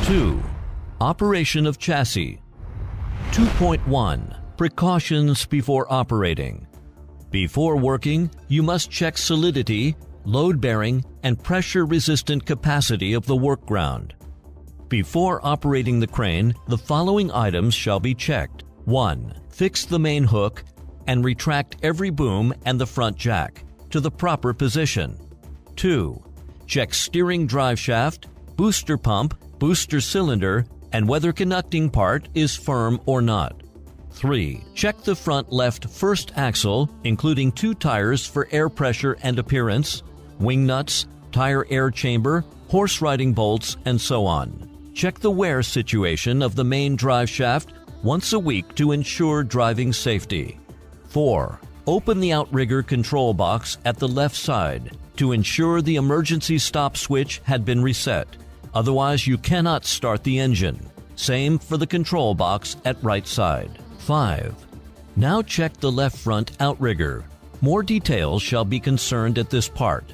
2. Operation of chassis. 2.1. Precautions before operating. Before working, you must check solidity, load-bearing, and pressure-resistant capacity of the work ground. Before operating the crane, the following items shall be checked. 1. Fix the main hook and retract every boom and the front jack to the proper position. 2. Check steering drive shaft, booster pump, booster cylinder, and whether connecting part is firm or not. 3. Check the front left first axle, including 2 tires for air pressure and appearance, wing nuts, tire air chamber, horse riding bolts, and so on. Check the wear situation of the main drive shaft once a week to ensure driving safety. 4. Open the outrigger control box at the left side to ensure the emergency stop switch had been reset. Otherwise, you cannot start the engine. Same for the control box at right side. 5. Now check the left front outrigger. More details shall be concerned at this part.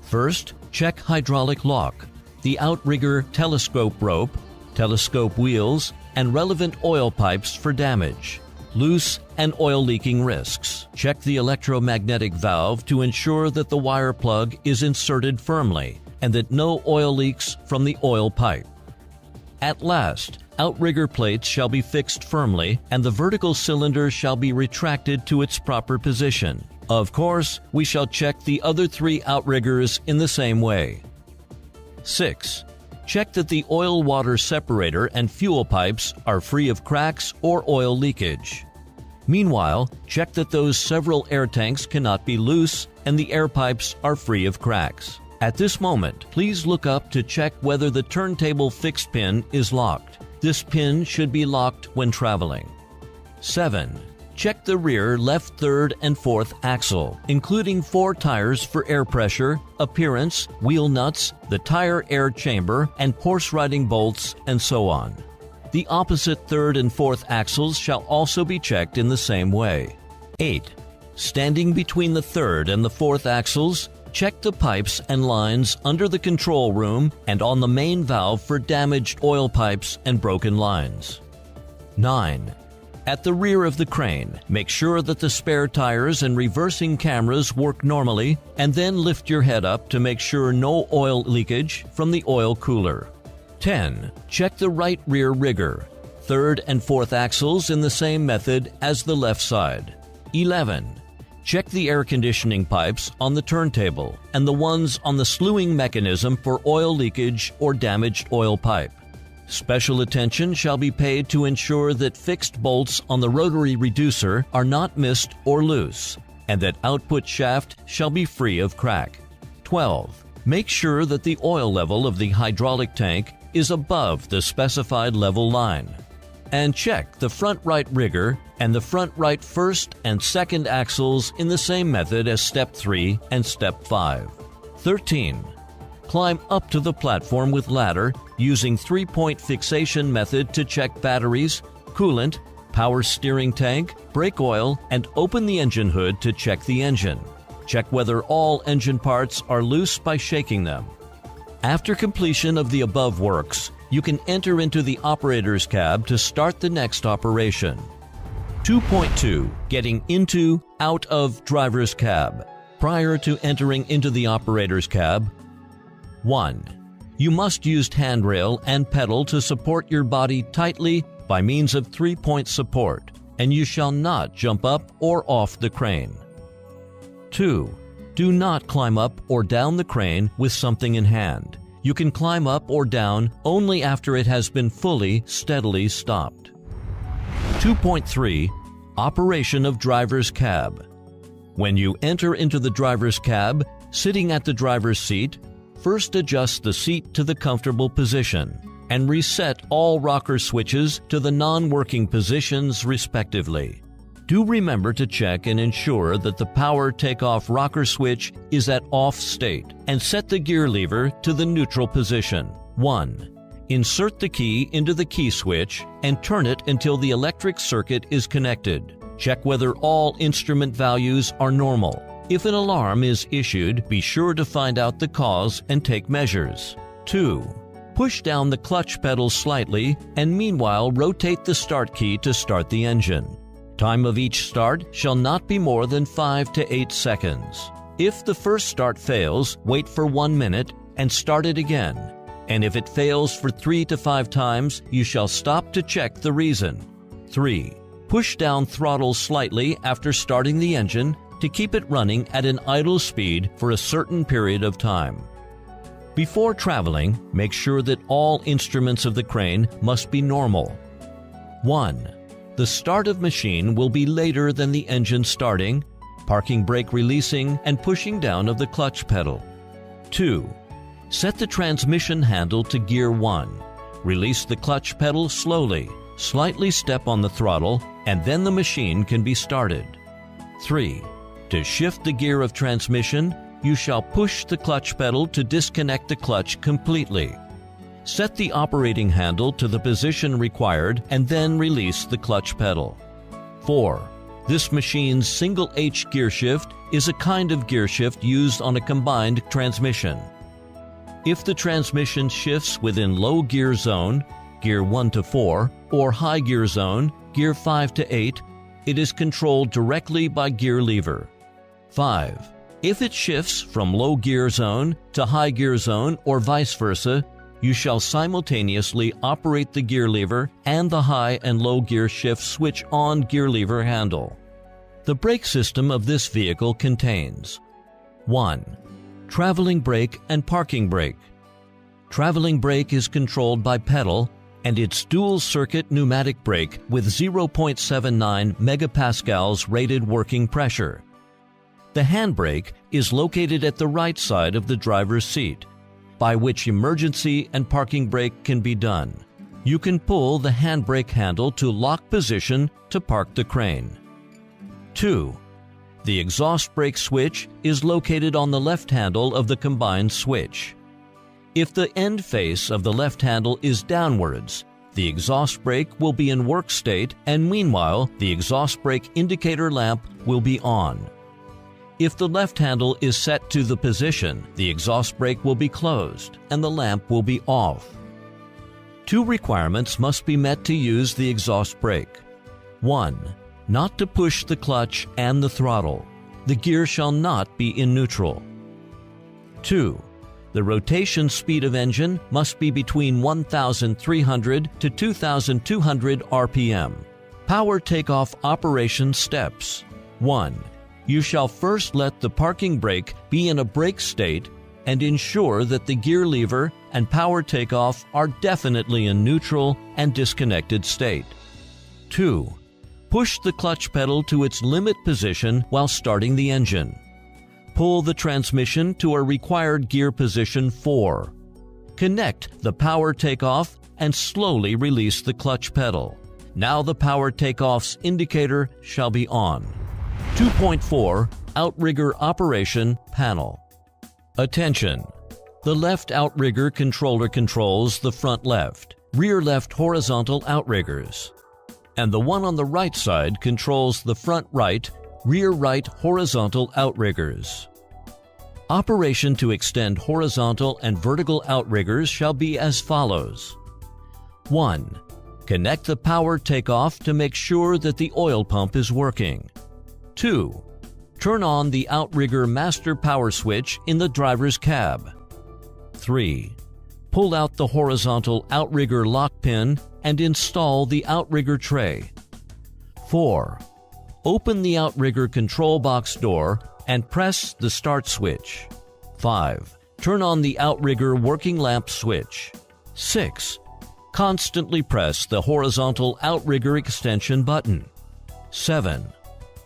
First, check hydraulic lock, the outrigger telescope rope, telescope wheels, and relevant oil pipes for damage, loose and oil leaking risks. Check the electromagnetic valve to ensure that the wire plug is inserted firmly and that no oil leaks from the oil pipe. At last, outrigger plates shall be fixed firmly and the vertical cylinder shall be retracted to its proper position. Of course, we shall check the other 3 outriggers in the same way. 6. Check that the oil-water separator and fuel pipes are free of cracks or oil leakage. Meanwhile, check that those several air tanks cannot be loose and the air pipes are free of cracks. At this moment, please look up to check whether the turntable fixed pin is locked. This pin should be locked when traveling. 7. Check the rear left third and fourth axle, including 4 tires for air pressure, appearance, wheel nuts, the tire air chamber, and horse riding bolts, and so on. The opposite third and fourth axles shall also be checked in the same way. 8. Standing between the third and the fourth axles, check the pipes and lines under the control room and on the main valve for damaged oil pipes and broken lines. 9. At the rear of the crane, make sure that the spare tires and reversing cameras work normally, and then lift your head up to make sure no oil leakage from the oil cooler. 10. Check the right rear rigger, third and fourth axles in the same method as the left side. 11. Check the air conditioning pipes on the turntable and the ones on the slewing mechanism for oil leakage or damaged oil pipe. Special attention shall be paid to ensure that fixed bolts on the rotary reducer are not missed or loose, and that output shaft shall be free of crack. 12. Make sure that the oil level of the hydraulic tank is above the specified level line. And check the front right rigger and the front right first and second axles in the same method as Step 3 and Step 5. 13. Climb up to the platform with ladder using 3-point fixation method to check batteries, coolant, power steering tank, brake oil, and open the engine hood to check the engine. Check whether all engine parts are loose by shaking them. After completion of the above works, you can enter into the operator's cab to start the next operation. 2.2. Getting into, out of driver's cab. Prior to entering into the operator's cab, 1. You must use handrail and pedal to support your body tightly by means of 3-point support, and you shall not jump up or off the crane. 2. Do not climb up or down the crane with something in hand. You can climb up or down only after it has been fully, steadily stopped. 2.3. Operation of driver's cab. When you enter into the driver's cab, sitting at the driver's seat, first adjust the seat to the comfortable position and reset all rocker switches to the non-working positions respectively. Do remember to check and ensure that the power takeoff rocker switch is at off state and set the gear lever to the neutral position. 1. Insert the key into the key switch and turn it until the electric circuit is connected. Check whether all instrument values are normal. If an alarm is issued, be sure to find out the cause and take measures. 2. Push down the clutch pedal slightly and meanwhile rotate the start key to start the engine. Time of each start shall not be more than 5 to 8 seconds. If the first start fails, wait for 1 minute and start it again. And if it fails for 3 to 5 times, you shall stop to check the reason. 3. Push down throttle slightly after starting the engine to keep it running at an idle speed for a certain period of time. Before traveling, make sure that all instruments of the crane must be normal. 1. The start of machine will be later than the engine starting, parking brake releasing, and pushing down of the clutch pedal. 2. Set the transmission handle to gear 1. Release the clutch pedal slowly, slightly step on the throttle, and then the machine can be started. 3. To shift the gear of transmission, you shall push the clutch pedal to disconnect the clutch completely. Set the operating handle to the position required and then release the clutch pedal. 4. This machine's single H gear shift is a kind of gear shift used on a combined transmission. If the transmission shifts within low gear zone, gear 1 to 4, or high gear zone, gear 5 to 8, it is controlled directly by gear lever. 5. If it shifts from low gear zone to high gear zone or vice versa, you shall simultaneously operate the gear lever and the high and low gear shift switch on gear lever handle. The brake system of this vehicle contains 1. Traveling brake and parking brake. Traveling brake is controlled by pedal and its dual-circuit pneumatic brake with 0.79 megapascals rated working pressure. The handbrake is located at the right side of the driver's seat, by which emergency and parking brake can be done. You can pull the handbrake handle to lock position to park the crane. 2. The exhaust brake switch is located on the left handle of the combined switch. If the end face of the left handle is downwards, the exhaust brake will be in work state, and meanwhile the exhaust brake indicator lamp will be on. If the left handle is set to the position, the exhaust brake will be closed and the lamp will be off. 2 requirements must be met to use the exhaust brake. 1. Not to push the clutch and the throttle. The gear shall not be in neutral. 2. The rotation speed of engine must be between 1,300 to 2,200 RPM. Power takeoff operation steps. 1. You shall first let the parking brake be in a brake state and ensure that the gear lever and power takeoff are definitely in neutral and disconnected state. 2. Push the clutch pedal to its limit position while starting the engine. Pull the transmission to a required gear position 4. Connect the power takeoff and slowly release the clutch pedal. Now the power takeoff's indicator shall be on. 2.4 Outrigger Operation Panel. Attention! The left outrigger controller controls the front left, rear left horizontal outriggers, and the one on the right side controls the front right, rear right horizontal outriggers. Operation to extend horizontal and vertical outriggers shall be as follows. 1. Connect the power takeoff to make sure that the oil pump is working. 2. Turn on the outrigger master power switch in the driver's cab. 3. Pull out the horizontal outrigger lock pin and install the outrigger tray. 4. Open the outrigger control box door and press the start switch. 5. Turn on the outrigger working lamp switch. 6. Constantly press the horizontal outrigger extension button. 7.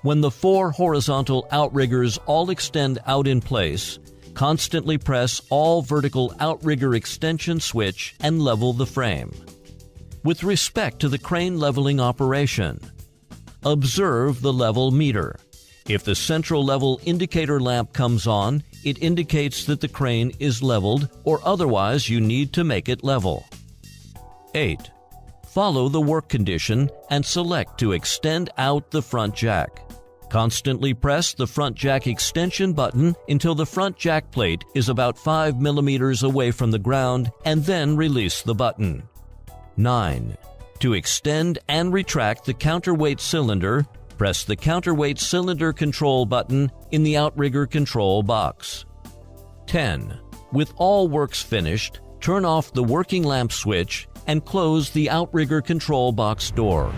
When the 4 horizontal outriggers all extend out in place, constantly press all vertical outrigger extension switch and level the frame. With respect to the crane leveling operation, observe the level meter. If the central level indicator lamp comes on, it indicates that the crane is leveled, or otherwise you need to make it level. 8. Follow the work condition and select to extend out the front jack. Constantly press the front jack extension button until the front jack plate is about 5 millimeters away from the ground and then release the button. 9. To extend and retract the counterweight cylinder, press the counterweight cylinder control button in the outrigger control box. 10. With all works finished, turn off the working lamp switch and close the outrigger control box door.